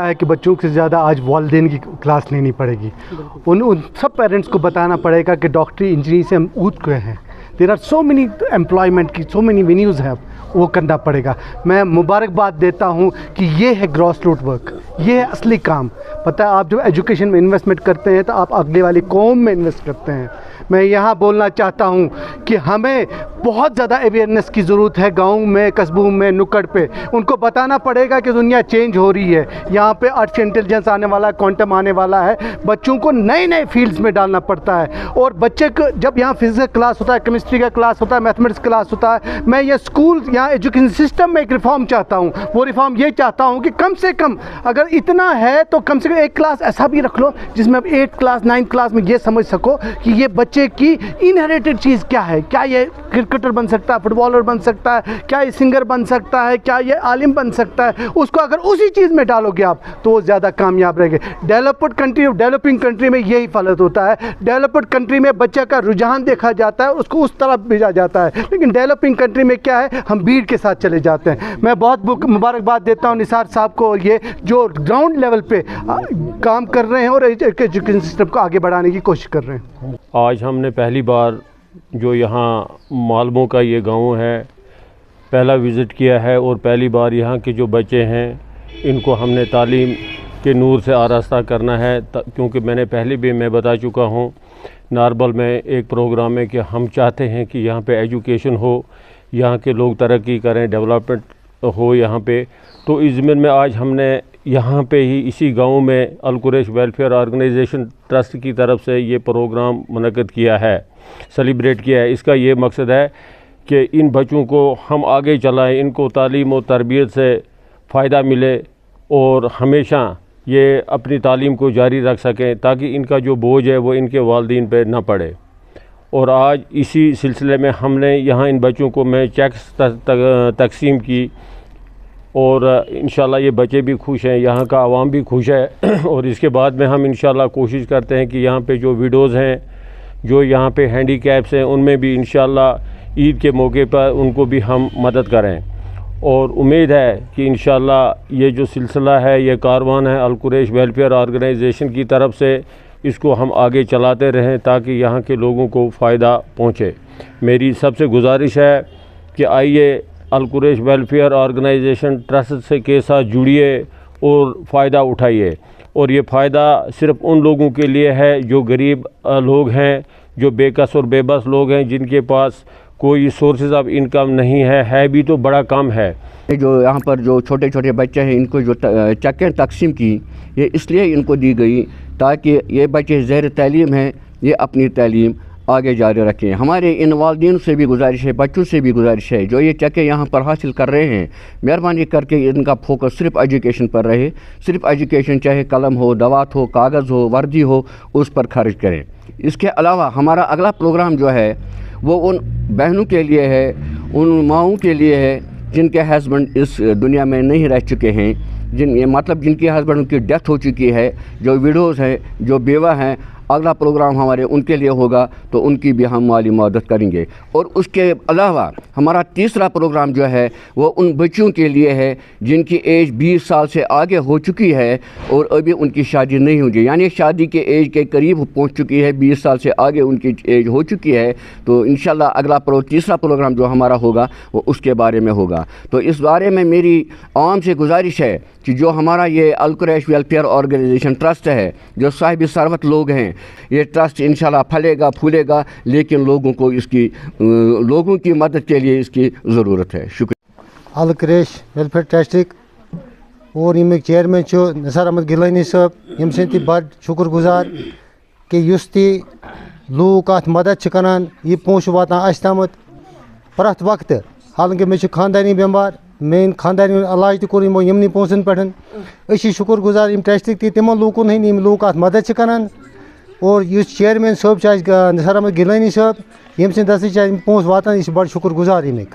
है कि बच्चों से ज़्यादा आज वालिदैन की क्लास लेनी पड़ेगी। उन सब पेरेंट्स को बताना पड़ेगा कि डॉक्टरी इंजीनियरिंग से हम ऊत गए हैं। There are so many employment की सो मेनी वेन्यूज़ हैं, वो करना पड़ेगा। मैं मुबारकबाद देता हूँ कि ये है ग्रॉस रूट वर्क, ये है असली काम। पता है, आप जब एजुकेशन में इन्वेस्टमेंट करते हैं तो आप अगले वाली कौम में इन्वेस्ट करते हैं। मैं यहाँ बोलना चाहता हूँ कि हमें बहुत ज़्यादा अवेयरनेस की ज़रूरत है, गाँव में, कस्बों में, नुक्कड़ पे उनको बताना पड़ेगा कि दुनिया चेंज हो रही है। यहाँ पे आर्टिफिशियल इंटेलिजेंस आने वाला है, क्वांटम आने वाला है। बच्चों को नए नए फील्ड्स में डालना पड़ता है। और बच्चे को जब यहाँ फिजिक्स क्लास होता है, केमिस्ट्री का क्लास होता है, मैथमेटिक्स क्लास होता है, मैं ये स्कूल यहाँ एजुकेशन सिस्टम में एक रिफॉर्म चाहता हूँ। वो रिफॉर्म ये चाहता हूँ कि कम से कम अगर इतना है तो कम से कम एक क्लास ऐसा भी रख लो जिसमें आप 8th क्लास 9th क्लास में ये समझ सको कि ये बच्चे की इनहेरिटेड चीज़ क्या है। क्या ये क्रिकेटर बन सकता है, फुटबॉलर बन सकता है, क्या ये सिंगर बन सकता है, क्या ये आलिम बन सकता है। उसको अगर उसी चीज़ में डालोगे आप तो वो ज़्यादा कामयाब रहेंगे। डेवलप्ड कंट्री, डेवलपिंग कंट्री में यही फलत होता है। डेवलप्ड कंट्री में बच्चे का रुझान देखा जाता है, उसको उस तरफ भेजा जाता है। लेकिन डेवलपिंग कंट्री में क्या है, हम भीड़ के साथ चले जाते हैं। मैं बहुत मुबारकबाद देता हूँ निसार साहब को, और ये जो ग्राउंड लेवल पे काम कर रहे हैं और एजुकेशन सिस्टम को आगे बढ़ाने की कोशिश कर रहे हैं। आज हमने पहली बार जो यहाँ मालमों का ये गांव है पहला विज़िट किया है, और पहली बार यहाँ के जो बच्चे हैं इनको हमने तालीम के नूर से आरास्ता करना है। क्योंकि मैंने पहले भी मैं बता चुका हूँ नारबल में एक प्रोग्राम में कि हम चाहते हैं कि यहाँ पे एजुकेशन हो, यहाँ के लोग तरक्की करें, डेवलपमेंट हो यहाँ पे। तो इस ज़मीन में आज हमने यहाँ पे ही इसी गांव में अल कुरैश वेलफेयर ऑर्गेनाइजेशन ट्रस्ट की तरफ से ये प्रोग्राम मुनक़्क़िद किया है, सेलिब्रेट किया है। इसका ये मकसद है कि इन बच्चों को हम आगे चलाएं, इनको तालीम और तरबियत से फ़ायदा मिले और हमेशा ये अपनी तालीम को जारी रख सकें, ताकि इनका जो बोझ है वो इनके वालिदैन पे ना पड़े। और आज इसी सिलसिले में हमने यहाँ इन बच्चों को मैं चेक्स तकसीम की, और इंशाल्लाह ये बच्चे भी खुश हैं, यहाँ का आवाम भी खुश है। और इसके बाद में हम इंशाल्लाह कोशिश करते हैं कि यहाँ पे जो विडोज़ हैं, जो यहाँ पे हैंडीकैप्स हैं, उनमें भी इंशाल्लाह ईद के मौके पर उनको भी हम मदद करें। और उम्मीद है कि इंशाल्लाह ये जो सिलसिला है, ये कारवान है अल कुरैश वेलफेयर ऑर्गेनाइजेशन की तरफ से, इसको हम आगे चलाते रहें ताकि यहाँ के लोगों को फ़ायदा पहुँचे। मेरी सबसे गुजारिश है कि आइए अल कुरैश वेलफेयर ऑर्गेनाइजेशन ट्रस्ट से के साथ जुड़िए और फ़ायदा उठाइए। और ये फ़ायदा सिर्फ़ उन लोगों के लिए है जो गरीब लोग हैं, जो बेकस और बेबस लोग हैं, जिनके पास कोई सोर्सेज ऑफ इनकम नहीं है भी तो बड़ा कम है। जो यहाँ पर जो छोटे छोटे बच्चे हैं, इनको जो चक्कें तकसीम की, ये इसलिए इनको दी गई ताकि ये बच्चे ज़ेर तालीम हैं, ये अपनी तालीम आगे जारी रखें। हमारे इन वालिदैन से भी गुजारिश है, बच्चों से भी गुजारिश है, जो ये चक्के यहाँ पर हासिल कर रहे हैं, मेहरबानी करके इनका फोकस सिर्फ एजुकेशन पर रहे। सिर्फ एजुकेशन, चाहे कलम हो, दवात हो, कागज़ हो, वर्दी हो, उस पर खर्च करें। इसके अलावा हमारा अगला प्रोग्राम जो है वो उन बहनों के लिए है, उन माओं के लिए है जिनके हस्बैंड इस दुनिया में नहीं रह चुके हैं, मतलब जिनके हस्बैंड की डेथ हो चुकी है, जो विडोज़ हैं, जो बेवा हैं। अगला प्रोग्राम हमारे उनके लिए होगा, तो उनकी भी हम माली मदद करेंगे। और उसके अलावा हमारा तीसरा प्रोग्राम जो है वो उन बच्चों के लिए है जिनकी एज 20 साल से आगे हो चुकी है और अभी उनकी शादी नहीं हुई, यानी शादी के एज के करीब पहुंच चुकी है, 20 साल से आगे उनकी एज हो चुकी है। तो इंशाल्लाह अगला तीसरा प्रोग्राम जो हमारा होगा वो उसके बारे में होगा। तो इस बारे में मेरी आवाम से गुजारिश है कि जो हमारा ये अल कुरैश वेलफेयर ऑर्गेनाइजेशन ट्रस्ट है, जो साहिब सरवत लोग हैं, ये ट्रस्ट इंशाल्लाह फलेगा फूलेगा, लेकिन लोगों को इसकी लोगों की मदद के लिए इसकी ज़रूरत है। शुक्रिया। अल कुरैश वेलफेयर ट्रस्ट और यमिक चेयरमैन निसार अहमद गिलानी साहब, यम सी बड़ शुक्रगुजार कि युस ती लूक अत मदद करान, यह पोश वातान अस तमत प्रत वक्त। हालांकि मे खानदानी बेमार, मेन खानदानी इलाज तौर यमनी पोसन पे शुक्रगुजार यम ट्रस्ट तमो लूकन हंद यम लूक अत मदद करान। और इस चेयरमैन साहब निसार अहमद गिलानी साहब, यम सद पोस वातान, यह बड़ शुक्रगुजार यमिक।